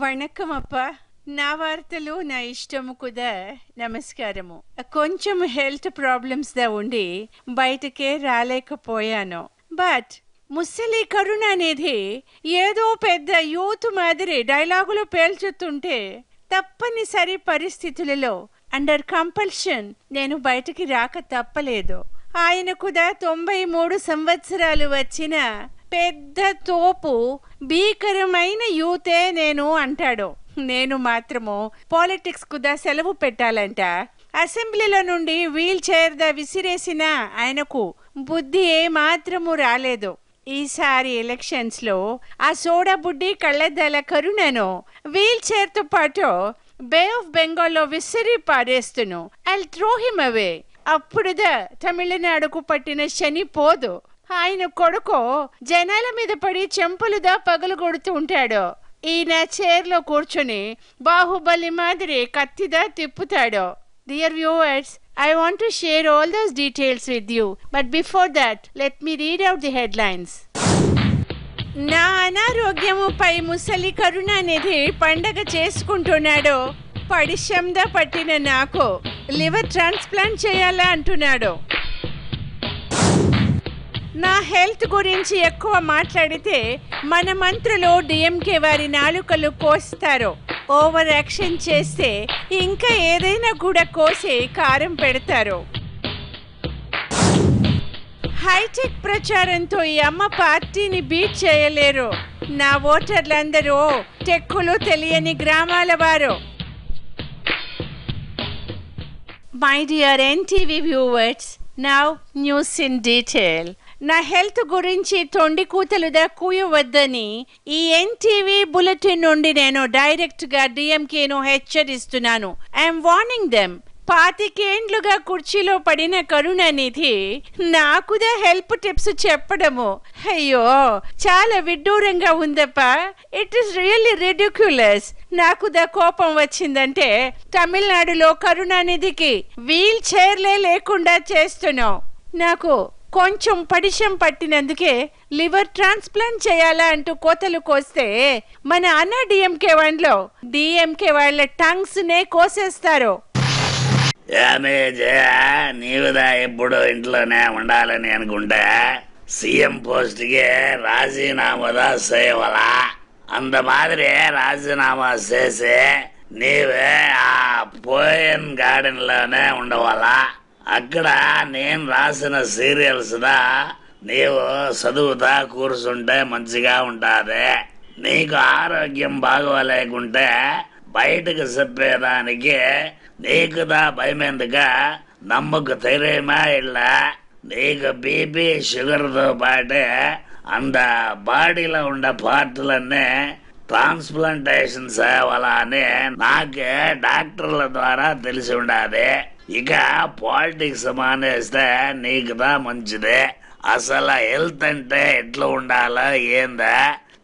వణక్కం అప్ప. నా వార్తలు నా ఇష్టము కుదా. నమస్కారము. కొంచెం హెల్త్ ప్రాబ్లమ్స్ దా ఉండి బయటకే రాలేకపోయాను. బట్ ముసలి కరుణానిధి ఏదో పెద్ద యూత్ మాదిరి డైలాగులు పేల్చుతుంటే తప్పనిసరి పరిస్థితులలో అండర్ కంపల్షన్ నేను బయటికి రాక తప్పలేదు. ఆయనకుదా 93 సంవత్సరాలు వచ్చిన పెద్ద తోపు భీకరమైన యూతే నేను అంటాడు. నేను మాత్రము పాలిటిక్స్ కుదా సెలవు పెట్టాలంట. అసెంబ్లీలో నుండి వీల్ చైర్ దా విసిరేసిన ఆయనకు బుద్ధి ఏ మాత్రము రాలేదు. ఈసారి ఎలక్షన్స్ లో ఆ సోడా బుడ్డి కళ్ళద్దాల కరుణను వీల్ చైర్ తో పాటు బే ఆఫ్ బెంగాల్లో విసిరి పారేస్తును. I'll throw him away. అప్పుడుదా తమిళనాడుకు పట్టిన శని పోదు. ఆయన కొడుకు జనాల మీద పడి చెంపలుదా పగలు కొడుతూ ఉంటాడు. ఈయన చైర్లో కూర్చొని బాహుబలి మాదిరి కత్తిదా తిప్పుతాడు. Dear viewers, I want to share all those details with you. But before that, let me read out the headlines. నా అనారోగ్యముపై ముసలి కరుణానిధి పండగ చేసుకుంటున్నాడు. పడిశందా పట్టిన నాకు లివర్ ట్రాన్స్ప్లాంట్ చేయాలా అంటున్నాడు. నా హెల్త్ గురించి ఎక్కువ మాట్లాడితే మన మంత్రులు డిఎంకే వారి నాలుకలు కోస్తారు. ఓవర్ యాక్షన్ చేస్తే ఇంకా ఏదైనా కూడా కోసి కారం పెడతారు. హైటెక్ ప్రచారంతో ఈ అమ్మ పార్టీని బీట్ చేయలేరు. నా ఓటర్లందరూ టెక్కులు తెలియని గ్రామాల వారు. My dear NTV viewers, now news in detail. నా హెల్త్ గురించి తొండి కూతలుదా కూయవద్దని ఈ ఎన్టీవీ బులెటిన్ నుండి నేను డైరెక్ట్ గా డిఎంకేను హెచ్చరిస్తున్నాను. I'm warning them. 25 ఏండ్లుగా కుర్చీలో పడిన కరుణానిధి నాకుదా హెల్ప్ టిప్స్ చెప్పడము అయ్యో చాలా విడ్డూరంగా ఉందప్ప. It is really ridiculous. నాకుదా కోపం వచ్చిందంటే తమిళనాడులో కరుణానిధికి వీల్ చైర్లే లేకుండా చేస్తున్నావు. నాకు కొంచెం పడిశం పట్టినందుకే లివర్ ట్రాన్స్ప్లాంట్ చేయాలా అంటూ కోతలు కోస్తే మన అన్న డిఎంకే వాళ్ళలో డిఎంకే వాళ్ళ టంగ్స్ నే కోసేస్తారు. నీవుదా ఎప్పుడు ఇంట్లోనే ఉండాలని అనుకుంటే సీఎం పోస్ట్ కి రాజీనామాదా చేయవలా. అంత మాదిరి రాజీనామా చేసి నీవే ఆ పోయన్ గార్డెన్ లోనే ఉండవాలా. అక్కడ నేను రాసిన సీరియల్స్ దా నీవు చదువుతా కూర్చుంటే మంచిగా ఉంటాది. నీకు ఆరోగ్యం బాగోలేకుంటే బయటకు చెప్పేదానికి నీకుదా భయమెందుగా. నమ్మకు ధైర్యమా ఇళ్ళ. నీకు బీపీ షుగర్తో పాటు అంత బాడీలో ఉండే పార్టులన్నీ ట్రాన్స్ప్లాంటేషన్ సేవలా అని నాకే డాక్టర్ల ద్వారా తెలిసి ఉండాది. ఇక పాలిటిక్స్ మానేస్తే నీకుదా మంచిదే. అసలు హెల్త్ అంటే ఎట్లా ఉండాలో ఏందా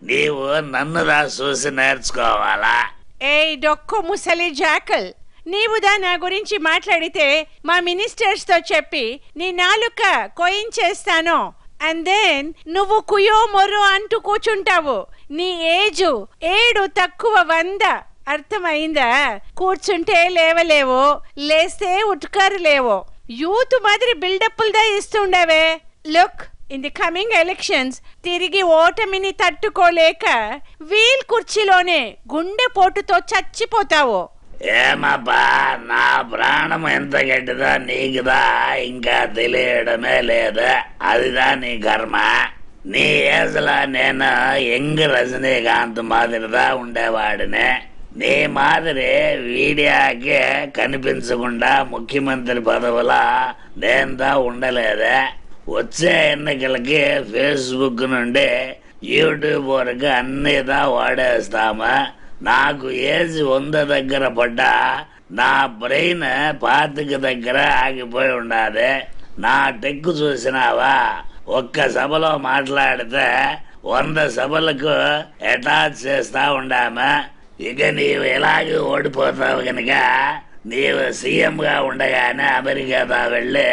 నీవు నన్నుదా చూసి నేర్చుకోవాలా. ఏ డొక్కు ముసలి జాకల్, నీవుదా నా గురించి మాట్లాడితే మా మినిస్టర్స్ తో చెప్పి నీ నాలుక కోయించేస్తాను. అండ్ దెన్ నువ్వు కుయో మొర్రో అంటూ కూర్చుంటావు. నీ ఏజు 7 తక్కువ 100. అర్థమైందా? కూర్చుంటే లేవలేవో, లేస్తే ఉట్కారు లేవో. యూత్ మాదిరి బిల్డప్లుదా ఇస్తుండవే. Look, in the coming elections తిరిగి ఓటమిని తట్టుకోలేక వీల్ కుర్చీలోనే గుండె పోటుతో చచ్చిపోతావు. ఏమబ్బా, నా ప్రాణం ఎంత గట్టిదో నీకుదా ఇంకా తెలియడమే లేదు. అదిదా నీ కర్మ. నీ ఏజ్లో నేను యంగ్ రజనీకాంత్ మాదిరిదా ఉండేవాడిని. నీ మాదిరి వీడియోకి కనిపించకుండా ముఖ్యమంత్రి పదవులా నేనుదా ఉండలేదే. వచ్చే ఎన్నికలకి ఫేస్బుక్ నుండి యూట్యూబ్ వరకు అన్నీదా వాడేస్తామా. నాకు ఏజ్ 100 దగ్గర పడ్డా నా బ్రెయిన్ 25 దగ్గర ఆగిపోయి ఉండాది. నా టెక్కు చూసినావా? ఒక్క సభలో మాట్లాడితే 100 సభలకు అటాచ్ చేస్తా ఉండామా. ఇక నీవు ఎలాగూ ఓడిపోతావు కనుక నీవు సీఎంగా ఉండగానే అమెరికాదా వెళ్ళి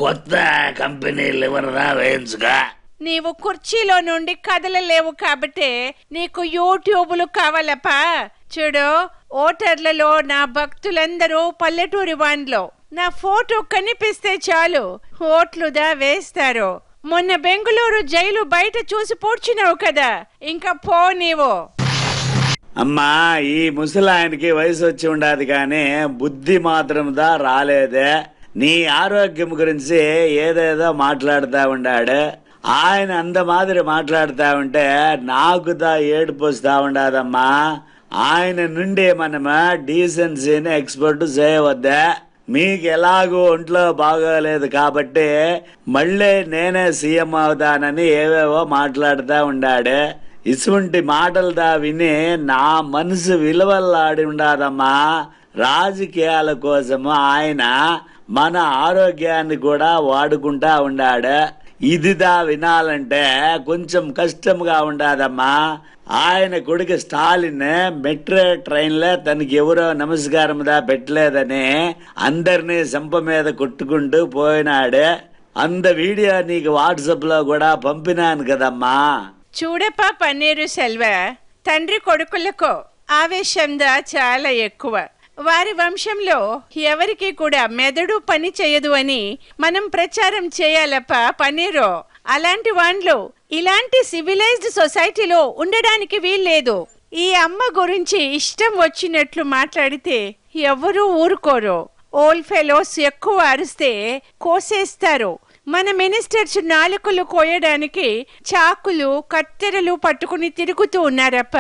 కొత్త కంపెనీ లివర్దా వేయించుగా. నీవు కుర్చీలో నుండి కదలలేవు కాబట్టి నీకు యూట్యూబ్లు కావాలపా. చూడు, ఓటర్లలో నా భక్తులందరూ పల్లెటూరి వాండ్లో నా ఫోటో కనిపిస్తే చాలు ఓట్లుదా వేస్తారు. మొన్న బెంగుళూరు జైలు బయట చూసి పూడ్చినావు కదా, ఇంకా పో నీవు. అమ్మా, ఈ ముసలాయనకి వయసు వచ్చి ఉండాది కానీ బుద్ధి మాత్రం దా రాలేదే. నీ ఆరోగ్యం గురించి ఏదేదో మాట్లాడుతూ ఉండాడు. ఆయన అంత మాదిరి మాట్లాడుతూ ఉంటే నాకు దా ఏడుపు వస్తూ ఉండదమ్మా. ఆయన నుండి మనము డీసెన్సీని ఎక్స్పోర్ట్ చేయవద్దా? మీకు ఎలాగో ఒంట్లో బాగోలేదు కాబట్టి మళ్ళీ నేనే సీఎం అవుతానని ఏవేవో మాట్లాడుతూ ఉండాడు. ఇటువంటి మాటలు దా విని నా మనసు విలువల్లాడి ఉండదమ్మా. రాజకీయాల కోసము ఆయన మన ఆరోగ్యాన్ని కూడా వాడుకుంటా ఉండాడు. ఇదిదా వినాలంటే కొంచెం కష్టంగా ఉండదమ్మా. ఆయన కొడుకు స్టాలిన్ మెట్రో ట్రైన్లో తనకి ఎవరో నమస్కారం దా పెట్టలేదని అందరినీ సంప మీద కొట్టుకుంటూ పోయినాడు. అంత వీడియో నీకు వాట్సాప్ లో కూడా పంపినాను కదమ్మా. చూడపా పన్నీరు సెల్వ, తండ్రి కొడుకులకు ఆవేశందా చాలా ఎక్కువ. వారి వంశంలో ఎవరికి కూడా మెదడు పని చేయదు అని మనం ప్రచారం చేయాలప్పా పన్నీరు. అలాంటి వాళ్ళు ఇలాంటి సివిలైజ్డ్ సొసైటీలో ఉండడానికి వీల్లేదు. ఈ అమ్మ గురించి ఇష్టం వచ్చినట్లు మాట్లాడితే ఎవరూ ఊరుకోరు. ఓల్డ్ ఫెలోస్ ఎక్కువ అరిస్తే కోసేస్తారు. మన మినిస్టర్స్ నాలుకలు కోయడానికి చాకులు కత్తెరలు పట్టుకుని తిరుగుతూ ఉన్నారప్ప.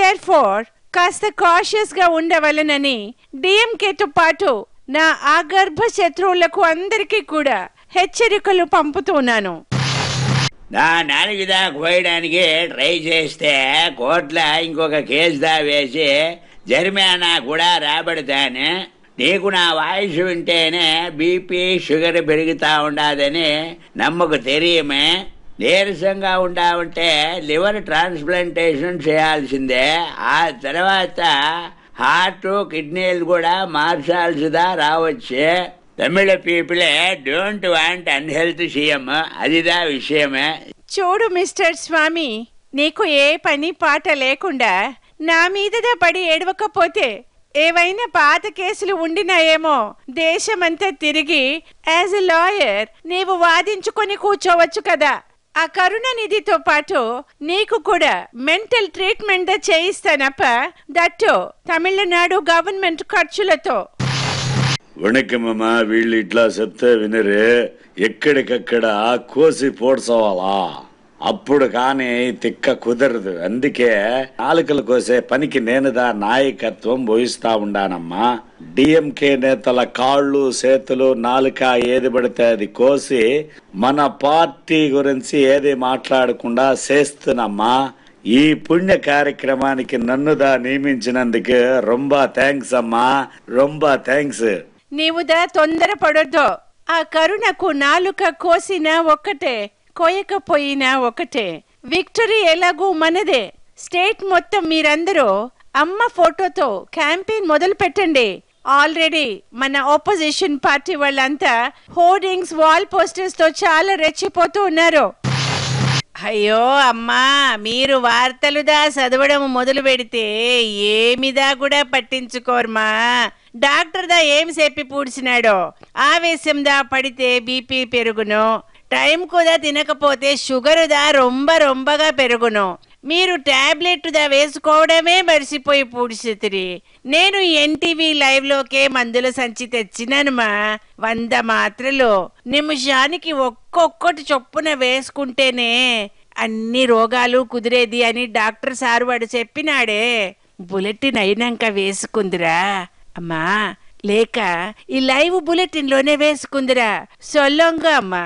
దేర్ఫోర్ కాస్త కాషియస్ గా ఉండవలనని డిఎంకేతో పాటు నా ఆగర్భ శత్రువులకు అందరికీ కూడా హెచ్చరికలు పంపుతున్నాను. నా నాలుగుదా కోయడానికి ట్రై చేస్తే కోర్టులో ఇంకొక కేసుదా వేసి జరిమానా కూడా రాబడతాను. నీకు నా వాయిస్ వింటేనే బీపీ షుగర్ పెరుగుతూ ఉండదని నమ్మకు తెలియమే. నీరసంగా ఉంటే లివర్ ట్రాన్స్ప్లాంటేషన్ చేయాల్సిందే. ఆ తర్వాత హార్ట్ కిడ్నీలు కూడా మార్చాల్సిదా రావచ్చు. తమిళ పీపులే డోంట్ వాంట్ అన్హెల్త్ సీఎం, అదిదా విషయమే. చూడు మిస్టర్ స్వామి, నీకు ఏ పని పాట లేకుండా నా మీదదా పడి ఏడవకపోతే ఏవైనా పాత కేసులు ఉండినాయేమో దేశమంతా తిరిగి యాజ్ ఎ లాయర్ నీవు వాదించుకొని కూర్చోవచ్చు కదా. ఆ కరుణానిధితో పాటు నీకు కూడా మెంటల్ ట్రీట్మెంట్ చేయిస్తానప్ప, దట్టు తమిళనాడు గవర్నమెంట్ ఖర్చులతో. వణకమ్మా, వీళ్ళు ఇట్లా చెప్తే వినరే. ఎక్కడికక్కడ కోసి పోడ్చవాలా, అప్పుడు కానీ తిక్క కుదరదు. అందుకే నాలుకలు కోసే పనికి నేనుదా నాయకత్వం వహిస్తా ఉండానమ్మా. డిఎంకే నేతల కాళ్ళు చేతులు నాలుక ఏది పడితే అది కోసి మన పార్టీ గురించి ఏది మాట్లాడకుండా చేస్తున్నమ్మా. ఈ పుణ్య కార్యక్రమానికి నన్నుదా నియమించినందుకు రొంబ థ్యాంక్స్ అమ్మా, రొంబ థ్యాంక్స్. నీవుదా తొందరపడొద్దు. ఆ కరుణకు నాలుక కోసినా ఒక్కటే, కోయకపోయినా ఒకటే. విక్టరీ ఎలాగూ మనదే. స్టేట్ మొత్తం మీరందరూ అమ్మ ఫోటోతో క్యాంపెయిన్ మొదలు పెట్టండి. ఆల్రెడీ మన ఆపోజిషన్ పార్టీ వాళ్ళంతా హోర్డింగ్స్ వాల్ పోస్టర్స్ తో చాలా రెచ్చిపోతూ ఉన్నారు. అయ్యో అమ్మా, మీరు వార్తలుదా చదవడం మొదలు పెడితే ఏమిదా కూడా పట్టించుకోర్మా. డాక్టర్ దా ఏం చెప్పి పూడ్చినాడో, ఆవేశందా పడితే బీపీ పెరుగును, టైం కూడా తినకపోతే షుగర్ దా రొంబగా పెరుగును. మీరు టాబ్లెట్ దా వేసుకోవడమే మర్చిపోయి పూడ్చితిరి. నేను ఎన్టీవీ లైవ్ లోకే మందుల సంచి తెచ్చినానుమా. 100 మాత్రలు నిమిషానికి ఒక్కొక్కటి చొప్పున వేసుకుంటేనే అన్ని రోగాలు కుదిరేది అని డాక్టర్ సారు వాడు చెప్పినాడే. బులెటిన్ అయినాక వేసుకుందిరా అమ్మా, లేక ఈ లైవ్ బులెటిన్ లోనే వేసుకుందిరా. సొల్లంగా అమ్మా.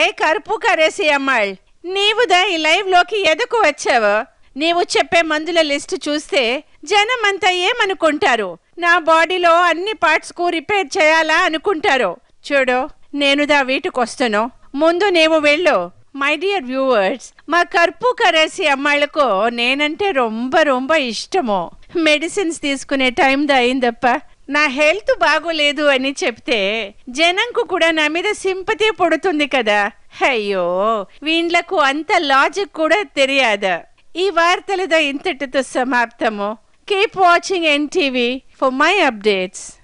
ఏ కరుపు కరేసి అమ్మాள், నీవుదా ఈ లైవ్ లోకి ఎదకు వచ్చావు? నీవు చెప్పే మందుల లిస్ట్ చూస్తే జనం అంతా ఏమనుకుంటారు? నా బాడీలో అన్ని పార్ట్స్ కు రిపేర్ చేయాలా అనుకుంటారు. చూడు, నేనుదా వీటికొస్తాను, ముందు నీవు వెళ్ళు. మై డియర్ వ్యూవర్స్, మా కర్పు కరేసి అమ్మాళ్ళకు నేనంటే రొంబ ఇష్టము. మెడిసిన్స్ తీసుకునే టైం దా అయిందప్ప. నా హెల్త్ బాగోలేదు అని చెప్తే జనంకు కూడా నా మీద సింపతి పడుతుంది కదా. అయ్యో, వీళ్ళకు అంత లాజిక్ కూడా తెలియదు. ఈ వార్తలతో ఇంతటితో సమాప్తము. Keep watching NTV for my updates.